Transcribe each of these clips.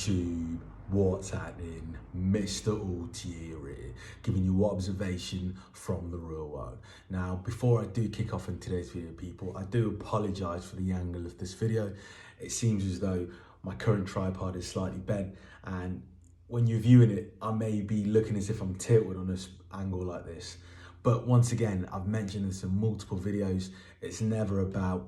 YouTube, what's happening? Mr Altier here, giving you observation from the real world. Now, before I do kick off in today's video, people, I do apologise for the angle of this video. It seems as though my current tripod is slightly bent, and when you're viewing it, I may be looking as if I'm tilted on this angle like this. But once again, I've mentioned this in multiple videos, it's never about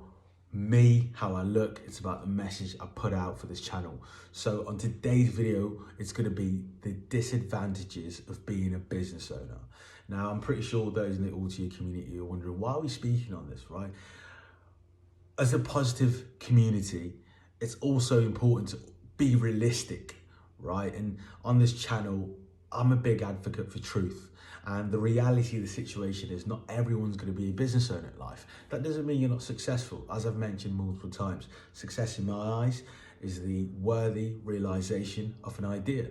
me, how I look, it's about the message I put out for this channel. So on today's video, it's going to be the disadvantages of being a business owner. Now, I'm pretty sure those in the Altier community are wondering, why are we speaking on this, right? As a positive community, it's also important to be realistic, right? And on this channel, I'm a big advocate for truth. And the reality of the situation is not everyone's going to be a business owner in life. That doesn't mean you're not successful. As I've mentioned multiple times, success in my eyes is the worthy realization of an idea,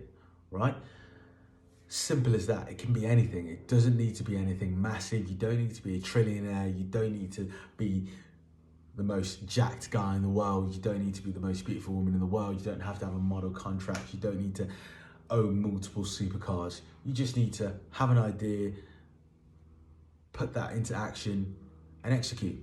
right? Simple as that. It can be anything. It doesn't need to be anything massive. You don't need to be a trillionaire. You don't need to be the most jacked guy in the world. You don't need to be the most beautiful woman in the world. You don't have to have a model contract. You don't need to own multiple supercars. You just need to have an idea, put that into action and execute.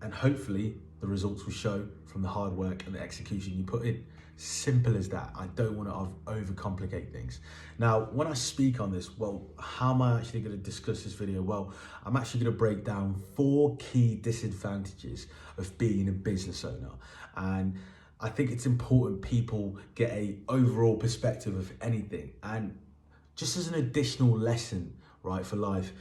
And hopefully the results will show from the hard work and the execution you put in. Simple as that. I don't want to overcomplicate things. Now, when I speak on this, well, how am I actually going to discuss this video? Well, I'm actually going to break down 4 key disadvantages of being a business owner. And I think it's important people get a overall perspective of anything. And just as an additional lesson, right, for life,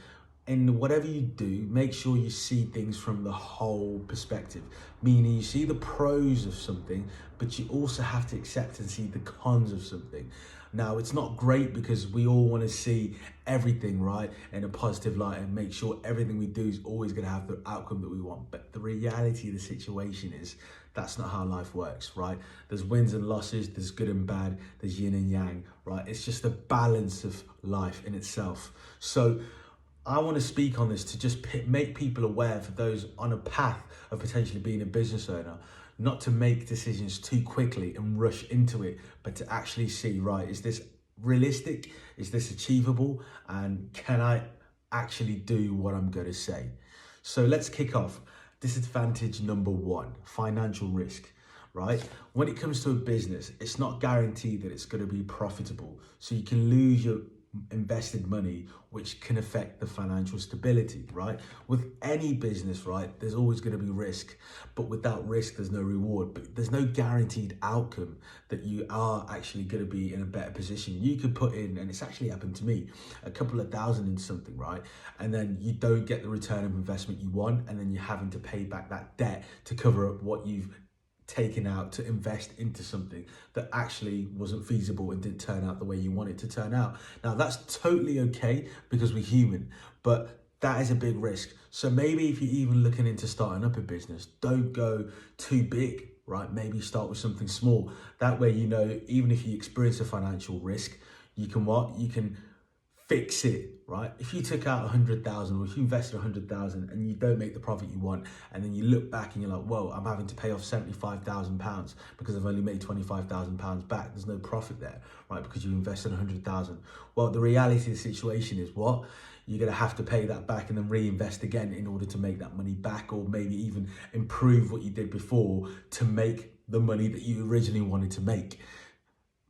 in whatever you do, make sure you see things from the whole perspective. Meaning you see the pros of something, but you also have to accept and see the cons of something. Now, it's not great because we all want to see everything, right, in a positive light and make sure everything we do is always going to have the outcome that we want. But the reality of the situation is that's not how life works, right? There's wins and losses, there's good and bad, there's yin and yang, right? It's just a balance of life in itself. So I want to speak on this to just make people aware, for those on a path of potentially being a business owner, not to make decisions too quickly and rush into it, but to actually see, right, is this realistic? Is this achievable? And can I actually do what I'm going to say? So let's kick off. Disadvantage number 1, financial risk, right? When it comes to a business, it's not guaranteed that it's going to be profitable. So you can lose your invested money, which can affect the financial stability, right? With any business, right, there's always going to be risk, but without risk, there's no reward. But there's no guaranteed outcome that you are actually going to be in a better position. You could put in, and it's actually happened to me, a couple of thousand in something, right? And then you don't get the return of investment you want, and then you're having to pay back that debt to cover up what you've taken out to invest into something that actually wasn't feasible and didn't turn out the way you want it to turn out. Now, that's totally okay because we're human, but that is a big risk. So maybe if you're even looking into starting up a business, don't go too big, right? Maybe start with something small. That way, you know, even if you experience a financial risk, you can what? You can fix it, right? If you took out 100,000 or if you invested 100,000 and you don't make the profit you want, and then you look back and you're like, whoa, I'm having to pay off £75,000 because I've only made £25,000 back. There's no profit there, right? Because you invested 100,000. Well, the reality of the situation is what? You're going to have to pay that back and then reinvest again in order to make that money back, or maybe even improve what you did before to make the money that you originally wanted to make.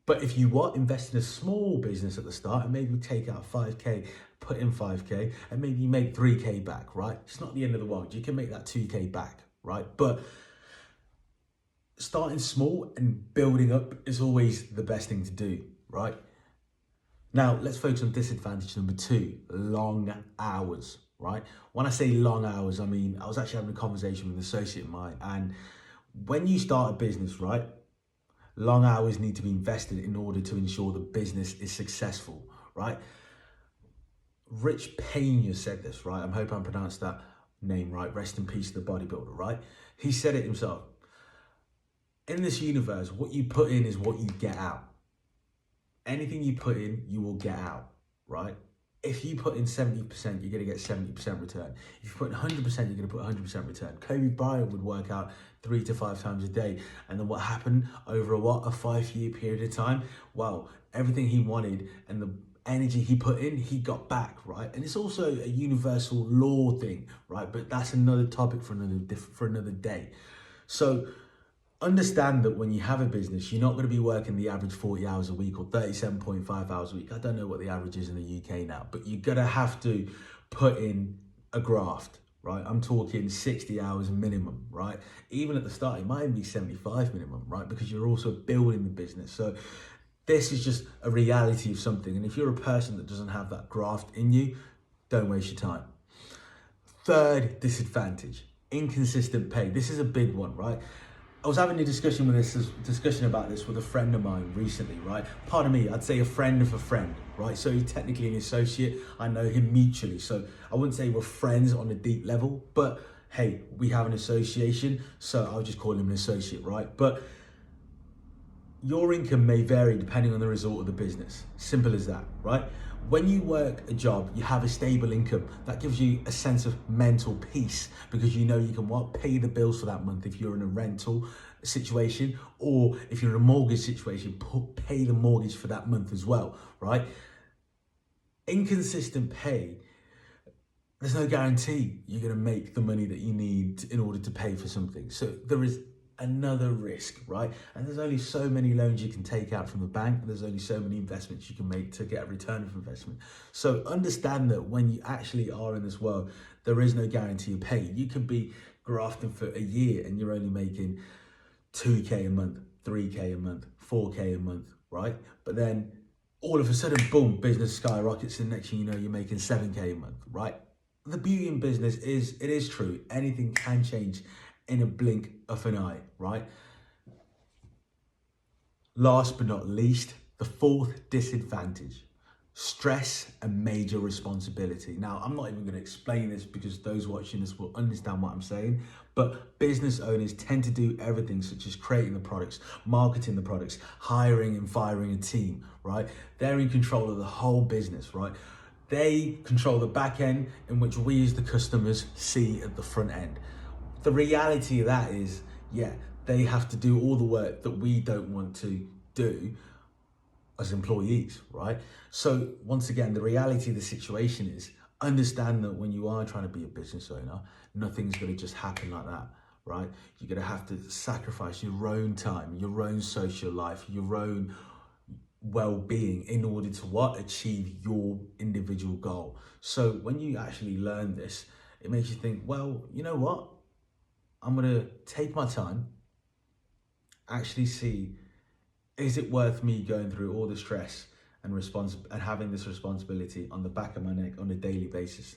But if you invest in a small business at the start and maybe take out 5K, put in 5K, and maybe you make 3K back, right? It's not the end of the world. You can make that 2K back, right? But starting small and building up is always the best thing to do, right? Now, let's focus on disadvantage number 2, long hours, right? When I say long hours, I mean, I was actually having a conversation with an associate of mine, and when you start a business, right, long hours need to be invested in order to ensure the business is successful, right? Rich Pena said this, right? I hope I pronounced that name right. Rest in peace to the bodybuilder, right? He said it himself. In this universe, what you put in is what you get out. Anything you put in, you will get out, right? if you put in 70%, you're going to get 70% return. If you put in 100%, you're going to put 100% return. Kobe Bryant would work out 3 to 5 times a day. And then what happened over a 5-year period of time? Well, everything he wanted and the energy he put in, he got back, right? And it's also a universal law thing, right? But that's another topic for another day. So understand that when you have a business, you're not going to be working the average 40 hours a week or 37.5 hours a week. I don't know what the average is in the UK now, but you're going to have to put in a graft, right? I'm talking 60 hours minimum, right? Even at the start, it might even be 75 minimum, right? Because you're also building the business. So this is just a reality of something. And if you're a person that doesn't have that graft in you, don't waste your time. Third disadvantage, inconsistent pay. This is a big one, right? I was having a discussion about this with a friend of mine recently, right? Pardon me, I'd say a friend of a friend, right? So he's technically an associate. I know him mutually. So I wouldn't say we're friends on a deep level, but hey, we have an association. So I'll just call him an associate, right? But your income may vary depending on the result of the business. Simple as that, right? When you work a job, you have a stable income. That gives you a sense of mental peace because you know you can pay the bills for that month if you're in a rental situation, or if you're in a mortgage situation, pay the mortgage for that month as well, right? Inconsistent pay, there's no guarantee you're going to make the money that you need in order to pay for something. So there is another risk, right? And there's only so many loans you can take out from the bank. There's only so many investments you can make to get a return of investment. So understand that when you actually are in this world, there is no guarantee of pay. You could be grafting for a year and you're only making 2K a month, 3K a month, 4K a month, right? But then all of a sudden, boom, business skyrockets, and next thing you know, you're making 7K a month, right? The beauty in business is, it is true, anything can change in a blink of an eye, right? Last but not least, the fourth disadvantage, stress and major responsibility. Now, I'm not even going to explain this because those watching this will understand what I'm saying, but business owners tend to do everything such as creating the products, marketing the products, hiring and firing a team, right? They're in control of the whole business, right? They control the back end in which we as the customers see at the front end. The reality of that is, yeah, they have to do all the work that we don't want to do as employees, right? So once again, the reality of the situation is, understand that when you are trying to be a business owner, nothing's going to just happen like that, right? You're going to have to sacrifice your own time, your own social life, your own well-being in order to achieve your individual goal. So when you actually learn this, it makes you think, well, you know what? I'm going to take my time, actually see, is it worth me going through all the stress and having this responsibility on the back of my neck on a daily basis?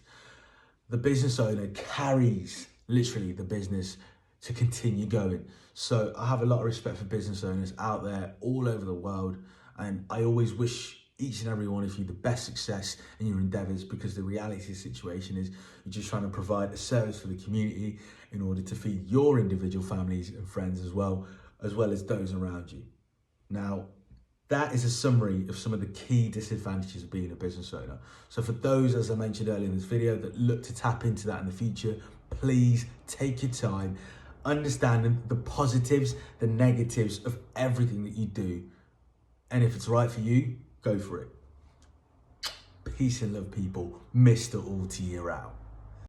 The business owner carries literally the business to continue going. So I have a lot of respect for business owners out there all over the world. And I always wish each and every one of you the best success in your endeavors, because the reality of the situation is you're just trying to provide a service for the community in order to feed your individual families and friends as well as those around you. Now, that is a summary of some of the key disadvantages of being a business owner. So for those, as I mentioned earlier in this video, that look to tap into that in the future, please take your time, understanding the positives, the negatives of everything that you do. And if it's right for you, go for it. Peace and love, people. Mr Altier out.